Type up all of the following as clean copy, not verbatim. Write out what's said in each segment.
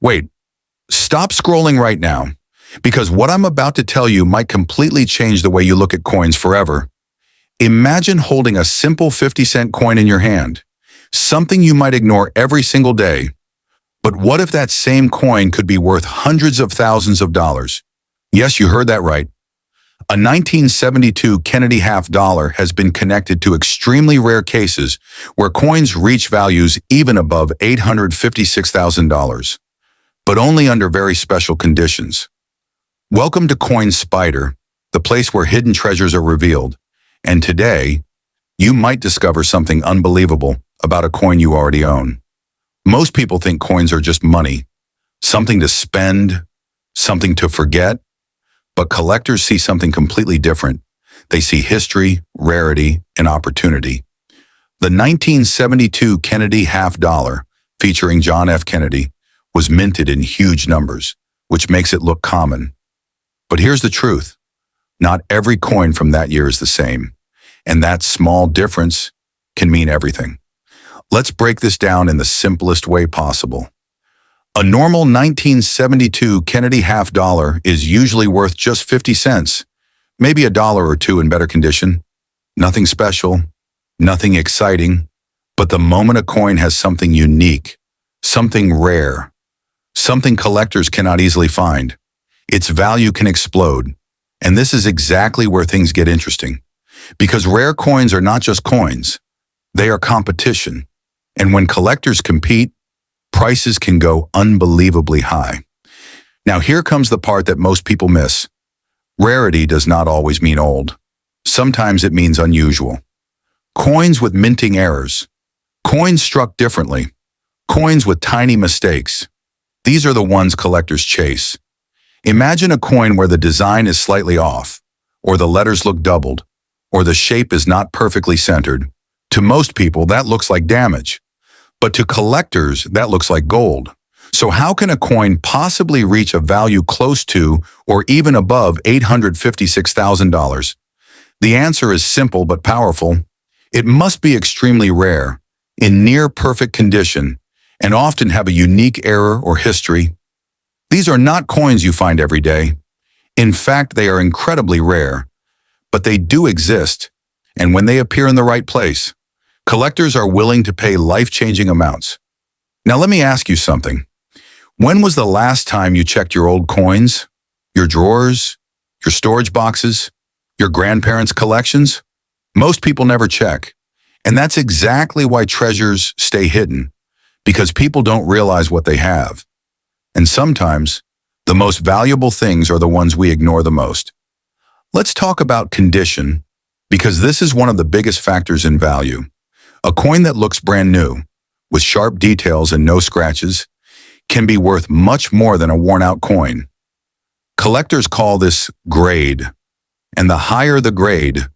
Wait, stop scrolling right now, because what I'm about to tell you might completely change the way you look at coins forever. Imagine holding a simple 50-cent coin in your hand, something you might ignore every single day. But what if that same coin could be worth hundreds of thousands of dollars? Yes, you heard that right. A 1972 Kennedy half dollar has been connected to extremely rare cases where coins reach values even above $856,000, but only under very special conditions. Welcome to Coin Spyder, the place where hidden treasures are revealed. And today, you might discover something unbelievable about a coin you already own. Most people think coins are just money, something to spend, something to forget. But collectors see something completely different. They see history, rarity, and opportunity. The 1972 Kennedy half dollar, featuring John F. Kennedy, was minted in huge numbers, which makes it look common. But here's the truth. Not every coin from that year is the same, and that small difference can mean everything. Let's break this down in the simplest way possible. A normal 1972 Kennedy half dollar is usually worth just 50 cents, maybe a dollar or two in better condition. Nothing special, nothing exciting, but the moment a coin has something unique, something rare, something collectors cannot easily find, its value can explode. And this is exactly where things get interesting. Because rare coins are not just coins, they are competition. And when collectors compete, prices can go unbelievably high. Now here comes the part that most people miss. Rarity does not always mean old. Sometimes it means unusual. Coins with minting errors. Coins struck differently. Coins with tiny mistakes. These are the ones collectors chase. Imagine a coin where the design is slightly off, or the letters look doubled, or the shape is not perfectly centered. To most people, that looks like damage. But to collectors, that looks like gold. So how can a coin possibly reach a value close to or even above $856,000? The answer is simple but powerful. It must be extremely rare, in near perfect condition, and often have a unique error or history. These are not coins you find every day. In fact, they are incredibly rare. But they do exist, and when they appear in the right place, collectors are willing to pay life-changing amounts. Now let me ask you something. When was the last time you checked your old coins, your drawers, your storage boxes, your grandparents' collections? Most people never check. And that's exactly why treasures stay hidden, because people don't realize what they have. And sometimes, the most valuable things are the ones we ignore the most. Let's talk about condition, because this is one of the biggest factors in value. A coin that looks brand new, with sharp details and no scratches, can be worth much more than a worn-out coin. Collectors call this grade, and the higher the grade,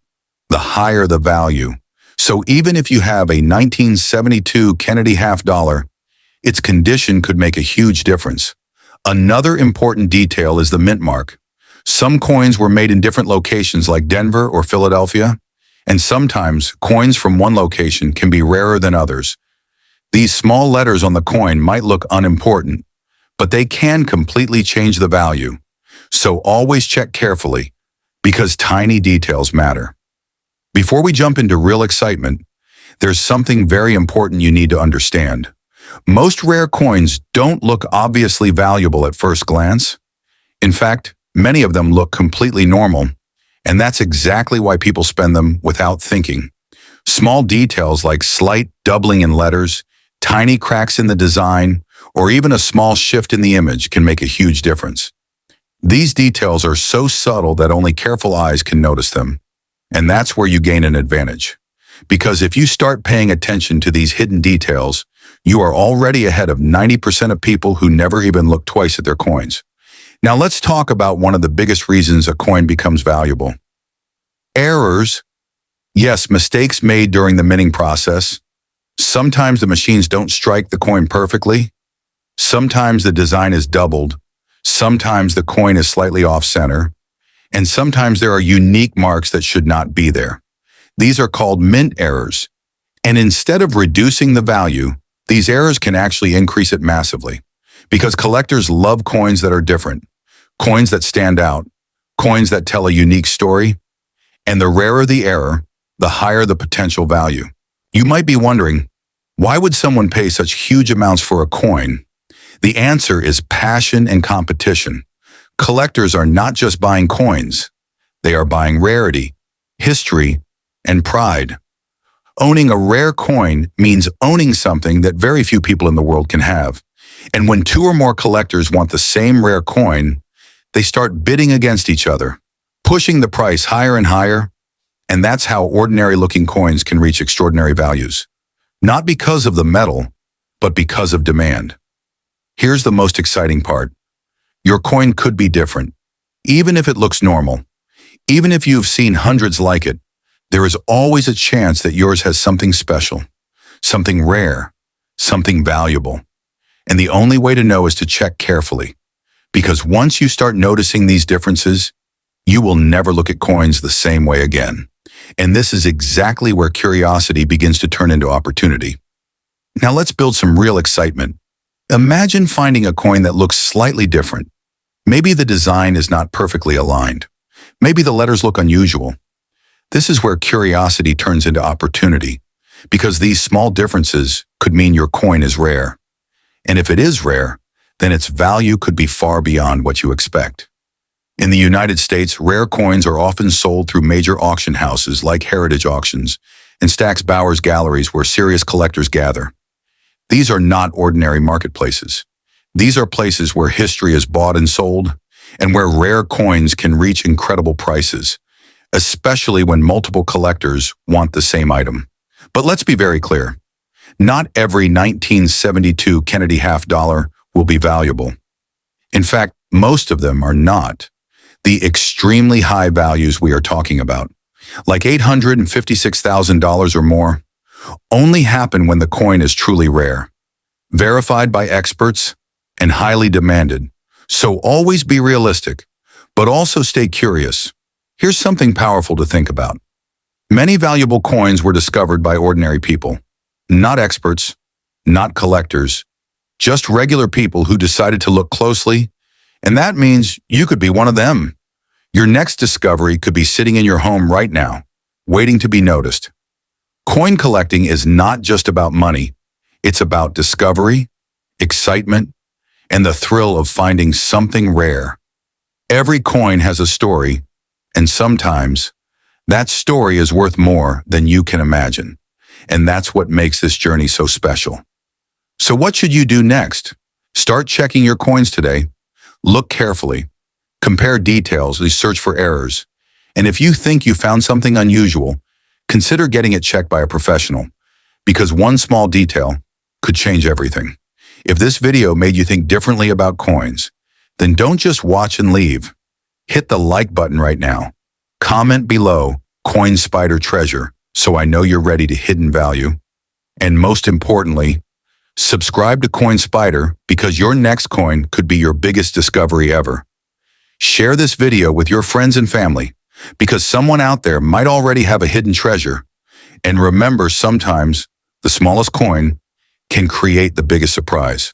the higher the value. So even if you have a 1972 Kennedy half dollar, its condition could make a huge difference. Another important detail is the mint mark. Some coins were made in different locations like Denver or Philadelphia, and sometimes coins from one location can be rarer than others. These small letters on the coin might look unimportant, but they can completely change the value. So always check carefully, because tiny details matter. Before we jump into real excitement, there's something very important you need to understand. Most rare coins don't look obviously valuable at first glance. In fact, many of them look completely normal. And that's exactly why people spend them without thinking. Small details like slight doubling in letters, tiny cracks in the design, or even a small shift in the image can make a huge difference. These details are so subtle that only careful eyes can notice them. And that's where you gain an advantage. Because if you start paying attention to these hidden details, you are already ahead of 90% of people who never even look twice at their coins. Now let's talk about one of the biggest reasons a coin becomes valuable. Errors. Yes, mistakes made during the minting process. Sometimes the machines don't strike the coin perfectly. Sometimes the design is doubled. Sometimes the coin is slightly off-center. And sometimes there are unique marks that should not be there. These are called mint errors. And instead of reducing the value, these errors can actually increase it massively. Because collectors love coins that are different, coins that stand out, coins that tell a unique story, and the rarer the error, the higher the potential value. You might be wondering, why would someone pay such huge amounts for a coin? The answer is passion and competition. Collectors are not just buying coins. They are buying rarity, history, and pride. Owning a rare coin means owning something that very few people in the world can have. And when two or more collectors want the same rare coin, they start bidding against each other, pushing the price higher and higher, and that's how ordinary-looking coins can reach extraordinary values. Not because of the metal, but because of demand. Here's the most exciting part. Your coin could be different, even if it looks normal. Even if you've seen hundreds like it, there is always a chance that yours has something special, something rare, something valuable. And the only way to know is to check carefully. Because once you start noticing these differences, you will never look at coins the same way again. And this is exactly where curiosity begins to turn into opportunity. Now let's build some real excitement. Imagine finding a coin that looks slightly different. Maybe the design is not perfectly aligned. Maybe the letters look unusual. This is where curiosity turns into opportunity, because these small differences could mean your coin is rare. And if it is rare, then its value could be far beyond what you expect. In the United States, rare coins are often sold through major auction houses like Heritage Auctions and Stack's Bowers galleries where serious collectors gather. These are not ordinary marketplaces. These are places where history is bought and sold, and where rare coins can reach incredible prices, especially when multiple collectors want the same item. But let's be very clear. Not every 1972 Kennedy half-dollar will be valuable. In fact, most of them are not. The extremely high values we are talking about, like $856,000 or more, only happen when the coin is truly rare, verified by experts, and highly demanded. So always be realistic, but also stay curious. Here's something powerful to think about. Many valuable coins were discovered by ordinary people, not experts, not collectors, just regular people who decided to look closely, and that means you could be one of them. Your next discovery could be sitting in your home right now, waiting to be noticed. Coin collecting is not just about money. It's about discovery, excitement, and the thrill of finding something rare. Every coin has a story, and sometimes that story is worth more than you can imagine. And that's what makes this journey so special. So what should you do next? Start checking your coins today. Look carefully. Compare details, search for errors. And if you think you found something unusual, consider getting it checked by a professional, because one small detail could change everything. If this video made you think differently about coins, then don't just watch and leave. Hit the like button right now. Comment below, Coin Spyder Treasure, so I know you're ready to hidden value. And most importantly, subscribe to Coin Spyder because your next coin could be your biggest discovery ever. Share this video with your friends and family because someone out there might already have a hidden treasure. And remember, sometimes the smallest coin can create the biggest surprise.